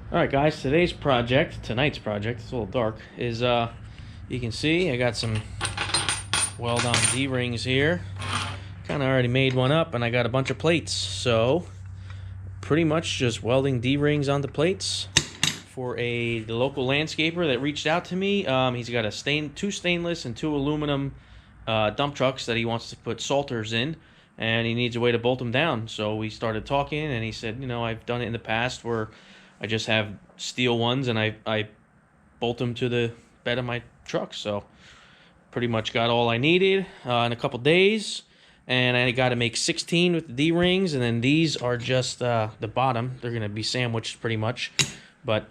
Alright guys, tonight's project, it's a little dark, is you can see I got some weld-on D-rings here. Kind of already made one up and I got a bunch of plates. So, pretty much just welding D-rings onto plates for the local landscaper that reached out to me. He's got two stainless and two aluminum dump trucks that he wants to put salters in, and he needs a way to bolt them down. So we started talking and he said, you know, I've done it in the past where I just have steel ones and I bolt them to the bed of my truck. So pretty much got all I needed in a couple days. And I got to make 16 with the D-rings, and then these are just the bottom. They're going to be sandwiched pretty much, but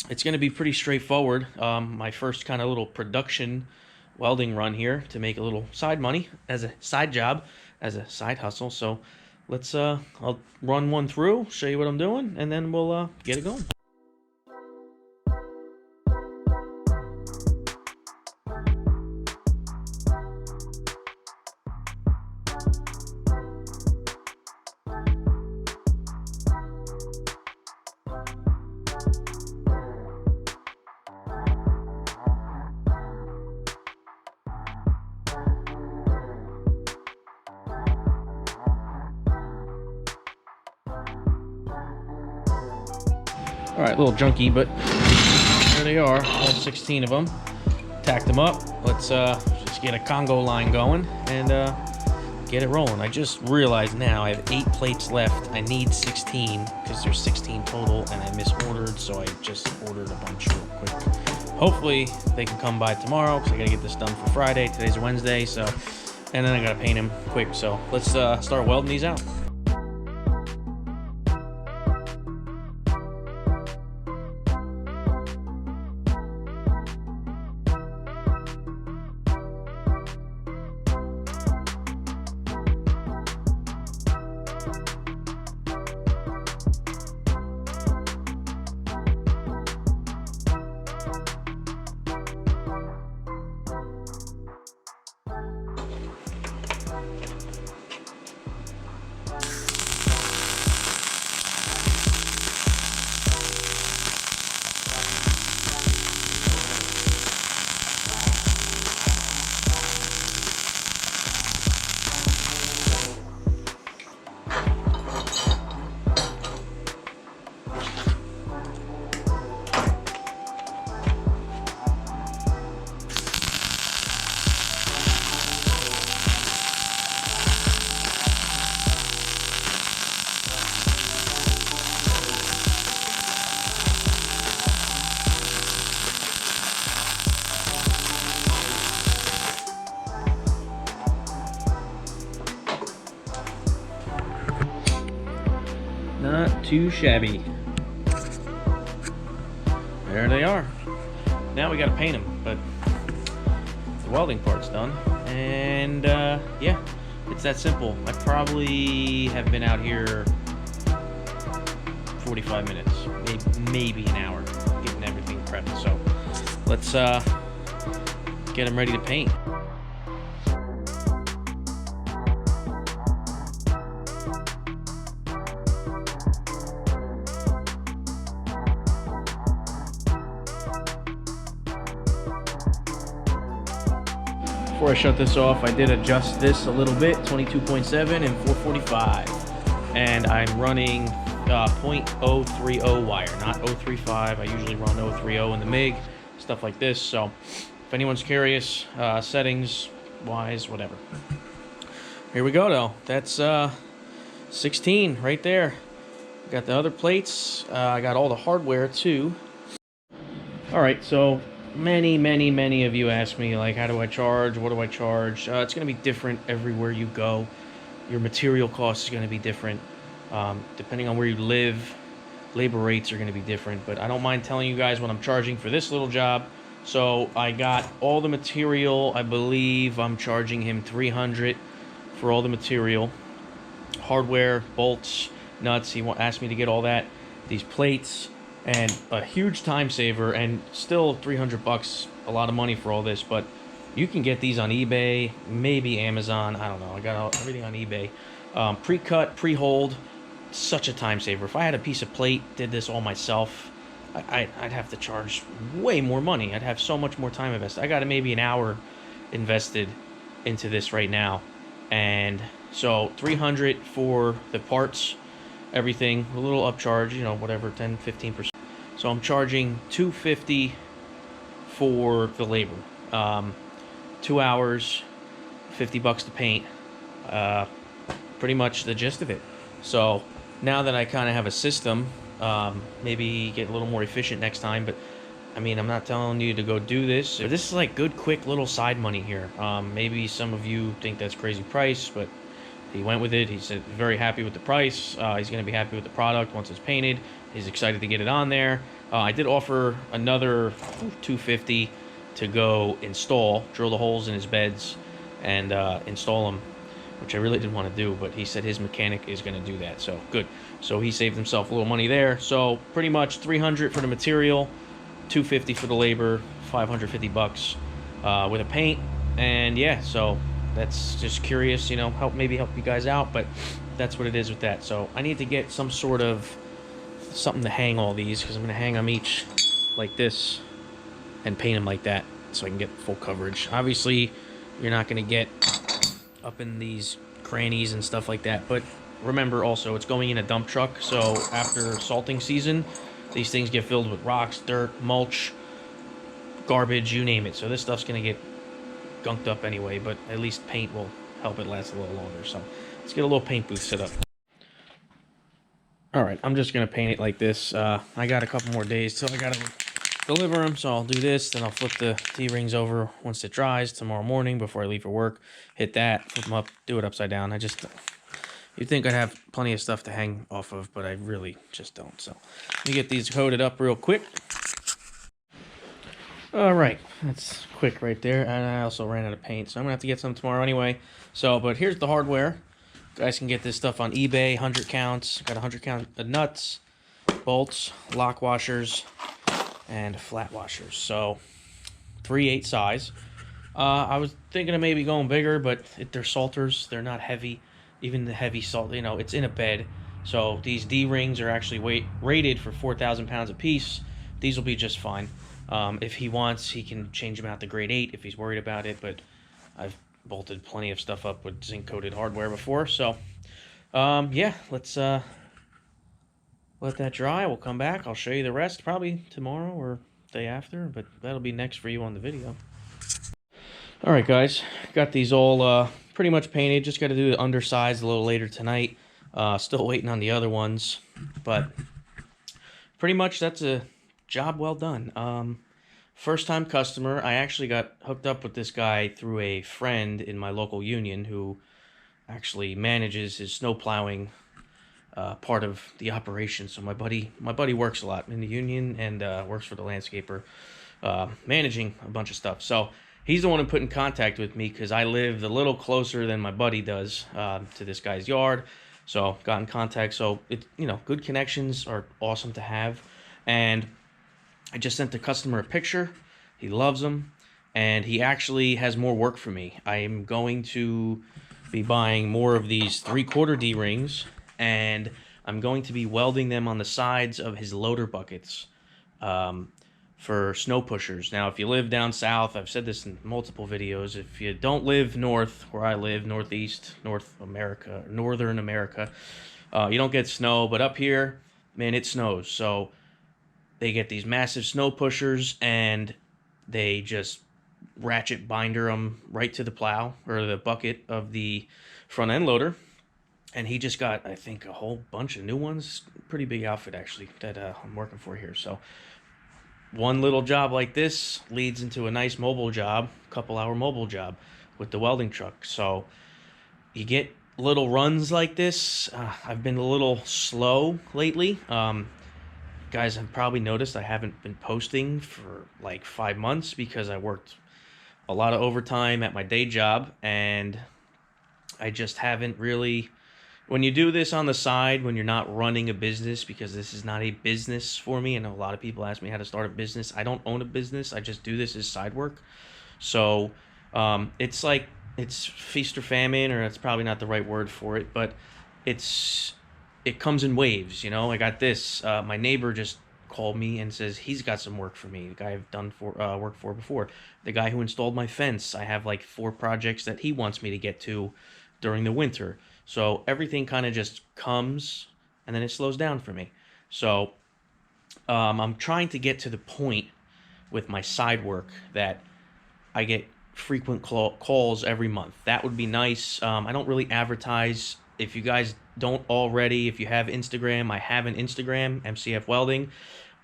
it's going to be pretty straightforward. My first kind of little production welding run here to make a little side money as a side job, as a side hustle. So let's I'll run one through, show you what I'm doing, and then we'll get it going. All right, a little junky, but there they are, all 16 of them. Tacked them up. Let's just get a Congo line going and get it rolling. I just realized now I have 8 plates left. I need 16 because there's 16 total, and I misordered, so I just ordered a bunch real quick. Hopefully they can come by tomorrow because I gotta get this done for Friday. Today's Wednesday, so, and then I gotta paint them quick. So let's start welding these out. Not too shabby. There they are. Now we gotta paint them, but the welding part's done. And yeah, it's that simple. I probably have been out here 45 minutes, maybe an hour, getting everything prepped. So let's get them ready to paint. Before I shut this off, I did adjust this a little bit, 22.7 and 445. And I'm running 0.030 wire, not 035. I usually run 030 in the MIG, stuff like this. So if anyone's curious, settings wise, whatever. Here we go though. That's 16 right there. Got the other plates. I got all the hardware too. All right, so many of you ask me, like, how do I charge? What do I charge? It's going to be different everywhere you go. Your material cost is going to be different. Depending on where you live, labor rates are going to be different. But I don't mind telling you guys what I'm charging for this little job. So I got all the material. I believe I'm charging him $300 for all the material. Hardware, bolts, nuts. He asked me to get all that. These plates. And a huge time saver, and still 300 bucks, a lot of money for all this, but you can get these on eBay, maybe Amazon, I don't know. I got everything on eBay. Pre-cut, pre-hold, such a time saver. If I had a piece of plate, did this all myself, I'd have to charge way more money. I'd have so much more time invested. I got maybe an hour invested into this right now, and so 300 for the parts, everything, a little upcharge, you know, whatever, 10-15%. So I'm charging 250 for the labor. 2 hours, $50 to paint. Pretty much the gist of it. So now that I kind of have a system, maybe get a little more efficient next time. But I mean, I'm not telling you to go do this. This is like good, quick little side money here. Maybe some of you think that's crazy price, but he went with it. He's very happy with the price. He's going to be happy with the product once it's painted. He's excited to get it on there. I did offer another $250 to go install, drill the holes in his beds, and install them, which I really didn't want to do, but he said his mechanic is going to do that, so good. So he saved himself a little money there. So pretty much 300 for the material, 250 for the labor, 550 bucks with a paint. And yeah, so that's just curious, you know, maybe help you guys out, but that's what it is with that. So I need to get some sort of something to hang all these, because I'm going to hang them each like this and paint them like that so I can get full coverage. Obviously, you're not going to get up in these crannies and stuff like that, but remember also it's going in a dump truck, so after salting season these things get filled with rocks, dirt, mulch, garbage, you name it. So this stuff's gonna get gunked up anyway, but at least paint will help it last a little longer. So let's get a little paint booth set up. All right, I'm just gonna paint it like this. I got a couple more days till I gotta deliver them, so I'll do this, then I'll flip the D-rings over once it dries tomorrow morning before I leave for work. Hit that, flip them up, do it upside down. You'd think I'd have plenty of stuff to hang off of, but I really just don't. So let me get these coated up real quick. All right, that's quick right there. And I also ran out of paint, so I'm gonna have to get some tomorrow anyway. So, but here's the hardware. You guys can get this stuff on eBay, 100 counts. Got 100 count of nuts, bolts, lock washers, and flat washers. So 3/8 size. I was thinking of maybe going bigger, but they're salters. They're not heavy. Even the heavy salt, you know, it's in a bed. So these D-rings are actually rated for 4,000 pounds a piece. These will be just fine. If he wants, he can change them out to grade 8 if he's worried about it. But I've bolted plenty of stuff up with zinc-coated hardware before. So, yeah, let's let that dry. We'll come back. I'll show you the rest probably tomorrow or day after. But that'll be next for you on the video. All right, guys, got these all pretty much painted. Just got to do the undersides a little later tonight. Still waiting on the other ones, but pretty much that's a job well done. First time customer. I actually got hooked up with this guy through a friend in my local union who actually manages his snow plowing part of the operation. So my buddy works a lot in the union and works for the landscaper, managing a bunch of stuff. So he's the one who put in contact with me because I live a little closer than my buddy does to this guy's yard. So got in contact. So good connections are awesome to have. And I just sent the customer a picture. He loves them, and he actually has more work for me. I am going to be buying more of these 3/4 D-rings, and I'm going to be welding them on the sides of his loader buckets. For snow pushers. Now, if you live down south, I've said this in multiple videos, if you don't live north, where I live, northeast, northern America, you don't get snow, but up here, man, it snows. So they get these massive snow pushers, and they just ratchet binder them right to the plow, or the bucket of the front end loader. And he just got, I think, a whole bunch of new ones. Pretty big outfit, actually, that I'm working for here. So one little job like this leads into a nice mobile job, couple-hour mobile job with the welding truck. So you get little runs like this. I've been a little slow lately. Guys have probably noticed I haven't been posting for like 5 months because I worked a lot of overtime at my day job, and I just haven't really... When you do this on the side, when you're not running a business, because this is not a business for me, I know a lot of people ask me how to start a business. I don't own a business. I just do this as side work. So it's like, it's feast or famine, or it's probably not the right word for it, but it comes in waves, you know. I got this. My neighbor just called me and says he's got some work for me. The guy I've done work for before. The guy who installed my fence. I have like 4 projects that he wants me to get to during the winter. So everything kind of just comes and then it slows down for me. So I'm trying to get to the point with my side work that I get frequent calls every month. That would be nice. I don't really advertise. If you guys don't already, if you have Instagram, I have an Instagram, mcf welding.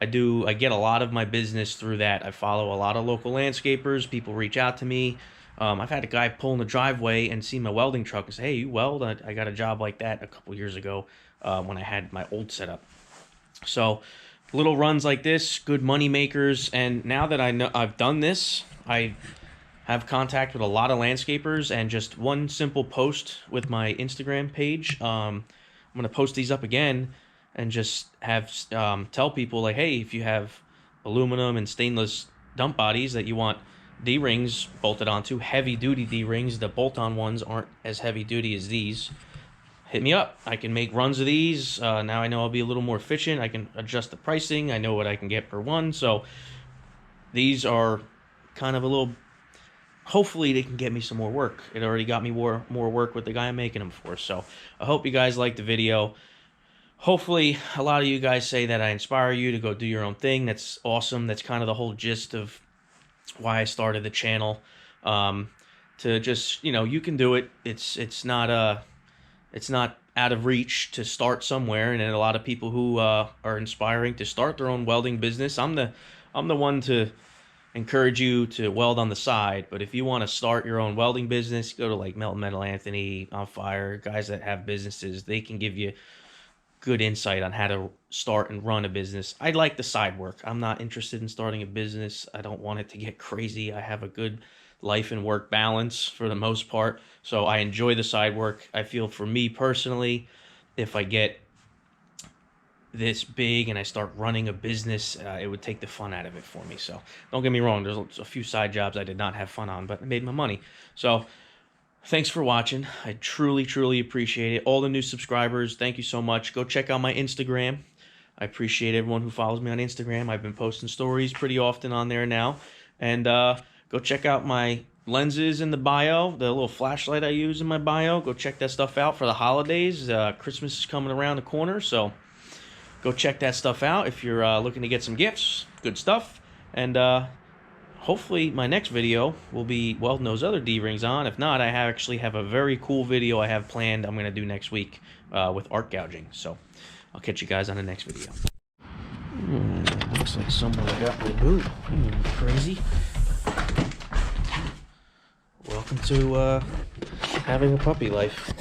I get a lot of my business through that. I follow a lot of local landscapers. People reach out to me. I've had a guy pull in the driveway and see my welding truck and say, hey, you weld? I got a job like that a couple years ago when I had my old setup. So little runs like this, good money makers. And now that I know I've done this, I have contact with a lot of landscapers, and just one simple post with my Instagram page. I'm going to post these up again and just have tell people like, hey, if you have aluminum and stainless dump bodies that you want D-rings bolted onto, heavy duty D-rings, the bolt-on ones aren't as heavy duty as these, hit me up. I can make runs of these. Now I know I'll be a little more efficient. I can adjust the pricing. I know what I can get per one. So these are kind of a little, hopefully they can get me some more work. It already got me more work with the guy I'm making them for. So I hope you guys liked the video. Hopefully a lot of you guys say that I inspire you to go do your own thing. That's awesome. That's kind of the whole gist of why I started the channel. To just, you can do it. It's not out of reach to start somewhere, and a lot of people who are inspiring to start their own welding business. I'm the one to encourage you to weld on the side, but if you want to start your own welding business, go to like Melton Metal Anthony, On Fire, guys that have businesses. They can give you good insight on how to start and run a business. I like the side work. I'm not interested in starting a business. I don't want it to get crazy. I have a good life and work balance for the most part, so I enjoy the side work. I feel for me personally, if I get this big and I start running a business, it would take the fun out of it for me. So don't get me wrong, there's a few side jobs I did not have fun on, but I made my money. So thanks for watching. I truly appreciate it. All the new subscribers, thank you so much. Go check out my Instagram. I appreciate everyone who follows me on Instagram. I've been posting stories pretty often on there now. And go check out my lenses in the bio, the little flashlight I use in my bio. Go check that stuff out for the holidays. Christmas is coming around the corner, so go check that stuff out if you're looking to get some gifts. Good stuff. And hopefully my next video will be welding those other D-rings on. If not, I actually have a very cool video I have planned I'm going to do next week with arc gouging. So I'll catch you guys on the next video. Looks like someone got my boot. Crazy. Welcome to having a puppy life.